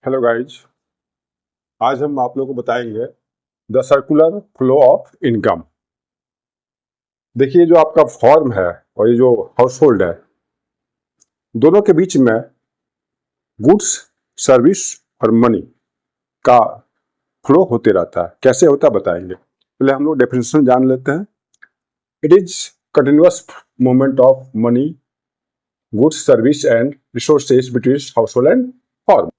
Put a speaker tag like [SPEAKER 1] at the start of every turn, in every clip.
[SPEAKER 1] Hello guys, आज हम आप लोगों को बताएंगे the circular flow of income. देखिए, जो आपका फॉर्म है और ये जो हाउस होल्ड है, दोनों के बीच में गुड्स, सर्विस और मनी का फ्लो होते रहता है। कैसे होता है बताएंगे। पहले हम लोग डेफिनेशन जान लेते हैं। It is continuous movement of money, goods, service and resources between house hold and form.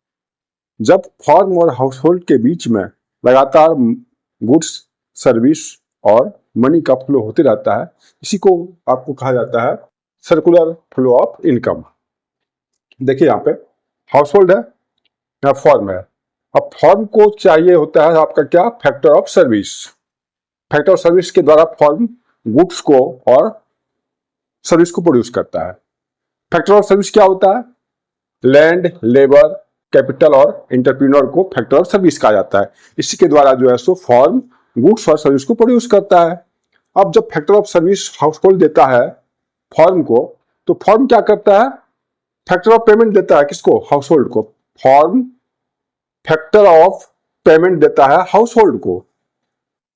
[SPEAKER 1] जब फॉर्म और हाउस होल्ड के बीच में लगातार गुड्स, सर्विस और मनी का फ्लो होते रहता है, इसी को आपको कहा जाता है सर्कुलर फ्लो ऑफ इनकम। देखिए, यहाँ पे हाउस होल्ड है, यहाँ फॉर्म है। अब फॉर्म को चाहिए होता है आपका क्या, factor of service. Factor of service के द्वारा फॉर्म गुड्स को और सर्विस को प्रोड्यूस करता है। फैक्टर ऑफ सर्विस क्या होता है? लैंड, लेबर, कैपिटल और एंटरप्रेन्योर को फैक्टर ऑफ सर्विस कहा जाता है। इसी के द्वारा जो है सो फॉर्म गुड्स और सर्विस को प्रोड्यूस करता है। अब जब factor of service house hold देता है फॉर्म को, तो फॉर्म क्या करता है? फैक्टर ऑफ पेमेंट देता है। किसको? हाउस होल्ड को। फॉर्म फैक्टर ऑफ पेमेंट देता है हाउस होल्ड को।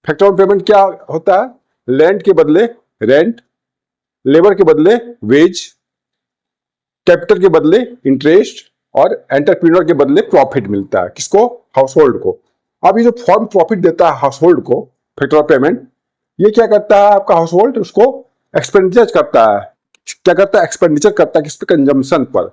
[SPEAKER 1] फैक्टर ऑफ पेमेंट क्या होता है? लैंड के बदले रेंट, लेबर के बदले वेज, कैपिटल के बदले इंटरेस्ट और एंटरप्रेन्योर के बदले प्रॉफिट मिलता है। किसको? हाउस होल्ड को। अब ये जो फॉर्म प्रॉफिट देता है हाउस होल्ड को, फैक्टर ऑफ पेमेंट, ये क्या करता है आपका हाउस होल्ड? उसको एक्सपेंडिचर करता है। क्या करता है? एक्सपेंडिचर करता है। किस पे? कंजम्पशन पर।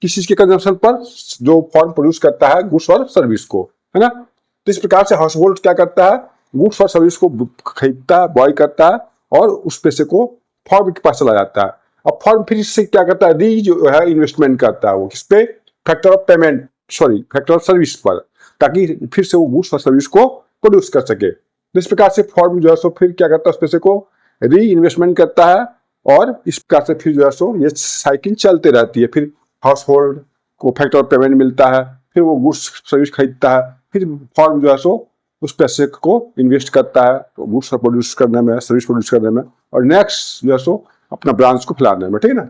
[SPEAKER 1] किस चीज के कंजम्पशन पर? जो फॉर्म प्रोड्यूस करता है गुड्स और सर्विस को, है ना। तो इस प्रकार से हाउस होल्ड क्या करता है? गुड्स और सर्विस को खरीदता है, बॉय करता है और उस पैसे को फॉर्म के पास चला जाता है। अब फॉर्म फिर इससे क्या करता है? री जो है इन्वेस्टमेंट करता है। वो किस पे? Factor of payment, sorry factor of service पर, ताकि फिर से वो गुड्स और सर्विस को प्रोड्यूस कर सके। तो इस प्रकार से फॉर्म जो है सो फिर क्या करता है? उस पैसे को री इन्वेस्टमेंट करता है और इस प्रकार से फिर जो है सो ये साइकिल चलते रहती है। फिर हाउस होल्ड को फैक्टर ऑफ पेमेंट मिलता है, फिर वो गुड्स सर्विस खरीदता है, फिर फॉर्म जो है सो उस पैसे को इन्वेस्ट करता है गुड्स प्रोड्यूस करने में, सर्विस प्रोड्यूस करने में, और नेक्स्ट जो है सो अपना ब्रांच को फैलाने में। ठीक है ना।